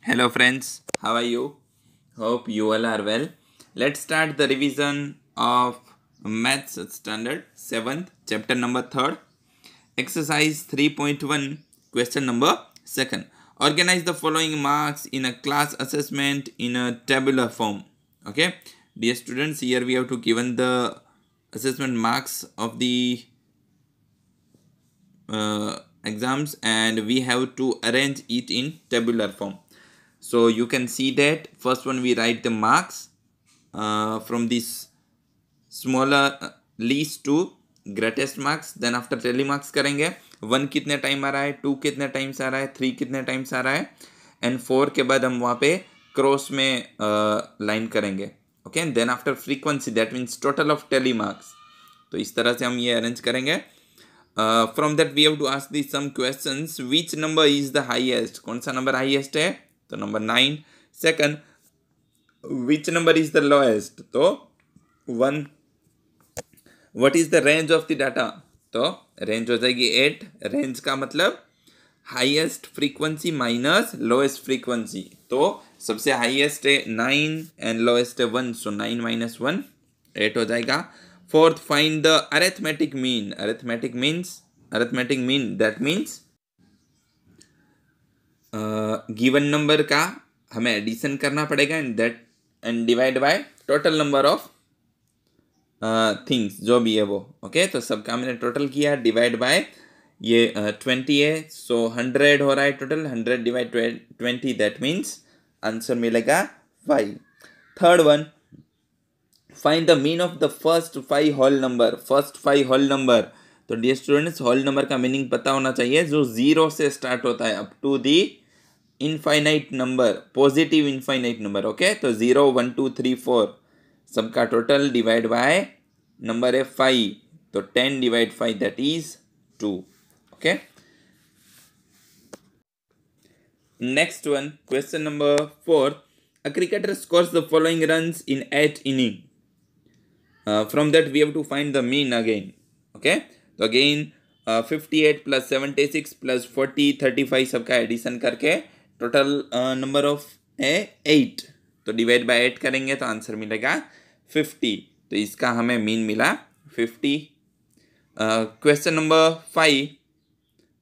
Hello friends, how are you? Hope you all are well. Let's start the revision of Maths Standard 7th, chapter number 3rd, exercise 3.1, question number 2nd. Organize the following marks in a class assessment in a tabular form. Okay, dear students, here we have to given the assessment marks of the exams and we have to arrange it in tabular form. So you can see that first one we write the marks from this smaller least to greatest marks. Then after tally marks करेंगे 1 कितने time आ रहा है, 2 कितने times आ रहा है, 3 कितने times आ रहा है एंड 4 के बाद हम वहाँ पे क्रॉस में लाइन करेंगे. Okay, then after frequency that means total of tally marks. तो इस तरह से हम ये अरेंज करेंगे. From that we have to ask these some questions. Which number is the highest? कौन सा नंबर हाईएस्ट है? तो number 9. Second, which number is the lowest? तो 1. What is the range of the data? तो range हो जाएगी 8. Range का मतलब highest frequency minus lowest frequency. तो सबसे हाईएस्ट है 9 एंड लोएस्ट है 1. सो 9 minus 1 8 हो जाएगा. Fourth, find the arithmetic mean. Arithmetic mean that means given number का हमें एडिशन करना पड़ेगा and divide by total number of things जो भी है वो. ओके, तो सबका मैंने टोटल किया डिवाइड बाय ये 20 है. सो 100 हो रहा है total. 100 divide 20 that means answer मिलेगा 5. Third one, find the mean of the first 5 whole number. First 5 whole number. तो डियर स्टूडेंट्स, होल नंबर का मीनिंग पता होना चाहिए जो 0 से स्टार्ट होता है up to the infinite number, positive infinite number. Okay, तो 0 1 2 3 4 सबका टोटल डिवाइड बाय नंबर है 5. तो 10 divide 5 that is 2. Okay, next one, question number 4. A cricketer scores the following runs in 8 innings. From that we have to find the mean again. Okay, तो again 58 plus 76 plus 40 35 सबका addition करके total number of है 8. तो divide by 8 करेंगे तो answer मिलेगा 50. तो इसका हमें मीन मिला 50. Question number 5.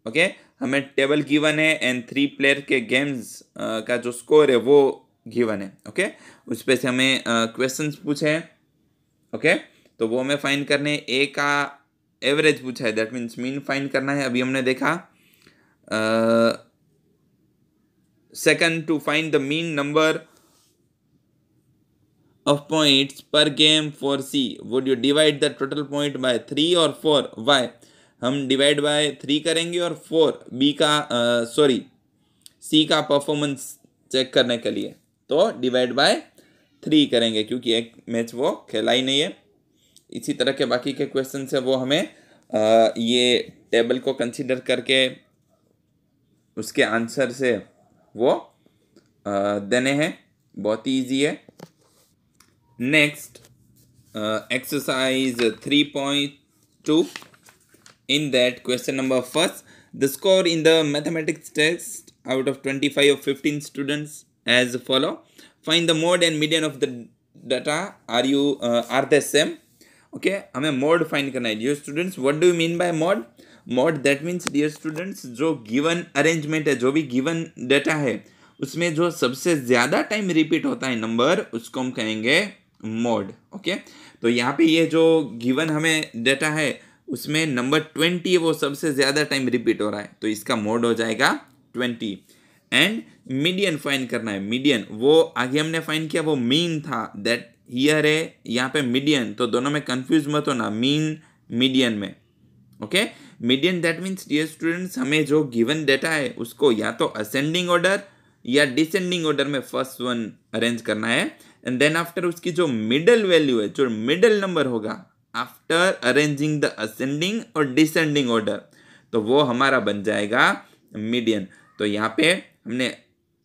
ओके, हमें टेबल गिवन है एंड 3 प्लेयर के गेम्स का जो स्कोर है वो गिवन है. ओके, उस पे से हमें क्वेश्चंस पूछे हैं. ओके, तो वो हमें फाइंड करने. ए का एवरेज पूछा है दैट मीन्स मीन फाइंड करना है. अभी हमने देखा. Second, to find the mean number of points per game for C would you divide the total point by 3 और 4. वाई हम डिवाइड बाय 3 करेंगे और 4 बी का सी का परफॉर्मेंस चेक करने के लिए. तो डिवाइड बाय 3 करेंगे क्योंकि एक मैच वो खेला ही नहीं है. इसी तरह के बाकी के क्वेश्चन है वो हमें ये टेबल को कंसीडर करके उसके आंसर से वो देने हैं. बहुत ही ईजी है. Next, exercise 3.2. in that question number first, the score in the mathematics test out of 25 of 15 students as follow. Find the mode and median of the data. Are they same? Okay, हमें mode find करना है. Dear students, what do you mean by mode? Mode that means dear students जो given arrangement है, जो भी given data है उसमें जो सबसे ज़्यादा टाइम रिपीट होता है नंबर उसको हम कहेंगे मोड. ओके, तो यहाँ पे ये जो गिवन हमें डेटा है उसमें नंबर 20 वो सबसे ज़्यादा टाइम रिपीट हो रहा है तो इसका मोड हो जाएगा 20. एंड मीडियन फाइंड करना है. मीडियन वो आगे हमने फाइंड किया वो मीन था दैट हियर है, यहाँ पे मीडियन. तो दोनों में कंफ्यूज मत होना मीन मीडियन में. Okay, median that means dear students हमें जो गिवन डेटा है उसको या तो असेंडिंग ऑर्डर या डिसेंडिंग ऑर्डर में फर्स्ट वन अरेंज करना है एंड देन आफ्टर उसकी जो मिडल वैल्यू है, जो मिडल नंबर होगा आफ्टर अरेंजिंग द असेंडिंग और डिसेंडिंग ऑर्डर तो वो हमारा बन जाएगा मीडियन. तो यहाँ पे हमने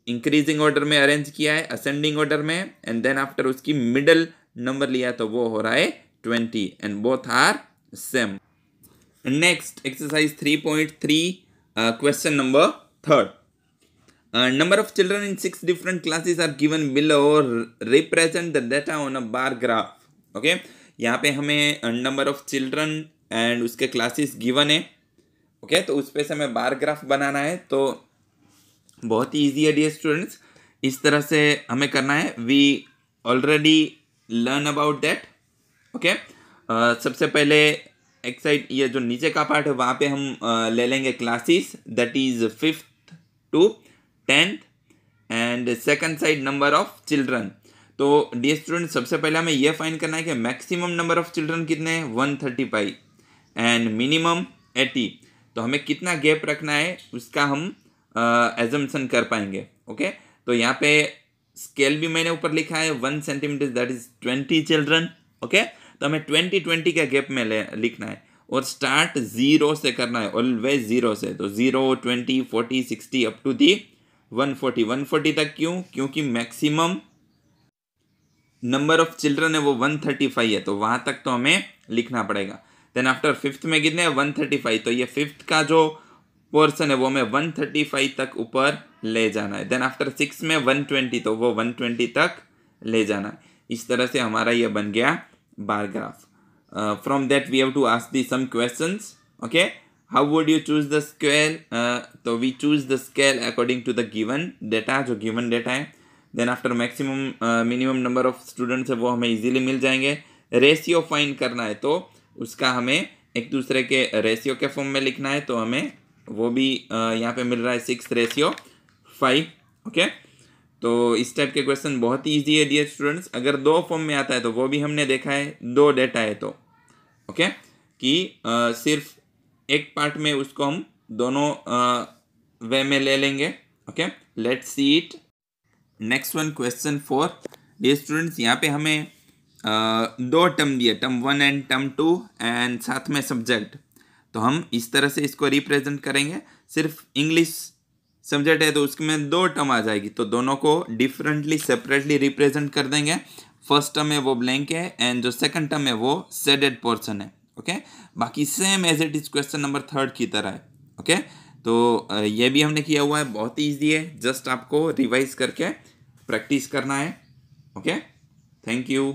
इंक्रीजिंग ऑर्डर में अरेंज किया है असेंडिंग ऑर्डर में एंड देन आफ्टर उसकी मिडल नंबर लिया तो वो हो रहा है 20 and both are same. Next, exercise 3.3, question number 3. Number of children in 6 different classes are given below. Represent the data on a bar graph. Okay, यहाँ पे हमें नंबर ऑफ चिल्ड्रन एंड उसके क्लासेस गिवन है. Okay, तो उस पे से हमें बार ग्राफ बनाना है. तो बहुत ही ईजी है डियर स्टूडेंट्स. इस तरह से हमें करना है. We already learn about that. Okay, सबसे पहले एक साइड ये जो नीचे का पार्ट है वहाँ पे हम ले लेंगे classes, that is 5th to 10th and second side number of children. तो डियर स्टूडेंट सबसे पहले हमें यह फाइंड करना है कि मैक्सिमम नंबर ऑफ चिल्ड्रन कितने हैं 135 एंड मिनिमम 80. तो हमें कितना गैप रखना है उसका हम एजम्पशन कर पाएंगे. ओके, तो यहाँ पे स्केल भी मैंने ऊपर लिखा है 1 centimetre, that is 20 children. Okay, तो हमें 20 का गैप में लिखना है और स्टार्ट 0 से करना है, ऑलवेज 0 से. तो 0, 20, 40, 60 अप टू दी 140 तक. क्यों? क्योंकि मैक्सिमम नंबर ऑफ चिल्ड्रन है वो 135 है, तो वहाँ तक तो हमें लिखना पड़ेगा. देन आफ्टर 5th में कितने हैं 135, तो ये 5th का जो पोर्शन है वो हमें 135 तक ऊपर ले जाना है. देन आफ्टर 6 में 120, तो वो 120 तक ले जाना है. इस तरह से हमारा ये बन गया bar graph. From that we have to ask the some questions. Okay, how would you choose the scale? तो we choose the scale according to the given data, जो गिवन डेटा है. Then after maximum minimum number of students है वो हमें easily मिल जाएंगे. Ratio find करना है तो उसका हमें एक दूसरे के रेशियो के फॉर्म में लिखना है. तो हमें वो भी यहाँ पे मिल रहा है 6:5. ओके, तो इस टाइप के क्वेश्चन बहुत ही ईजी है डियर स्टूडेंट्स. अगर 2 फॉर्म में आता है तो वो भी हमने देखा है, 2 डेटा है तो. ओके, कि सिर्फ एक पार्ट में उसको हम दोनों वे में ले लेंगे. Okay, let's see it. Next one question 4 dear students. यहाँ पे हमें 2 टर्म दिए, टर्म 1 एंड टर्म 2 एंड साथ में सब्जेक्ट. तो हम इस तरह से इसको रिप्रेजेंट करेंगे. सिर्फ इंग्लिश सब्जेक्ट है तो उसमें 2 टर्म आ जाएगी, तो दोनों को डिफरेंटली सेपरेटली रिप्रेजेंट कर देंगे. फर्स्ट टर्म है वो ब्लैंक है एंड जो सेकंड टर्म है वो शेडेड पोर्शन है. ओके, बाकी same as it is question number 3 की तरह है. ओके, तो ये भी हमने किया हुआ है, बहुत ईजी है. जस्ट आपको रिवाइज करके प्रैक्टिस करना है. Okay, thank you.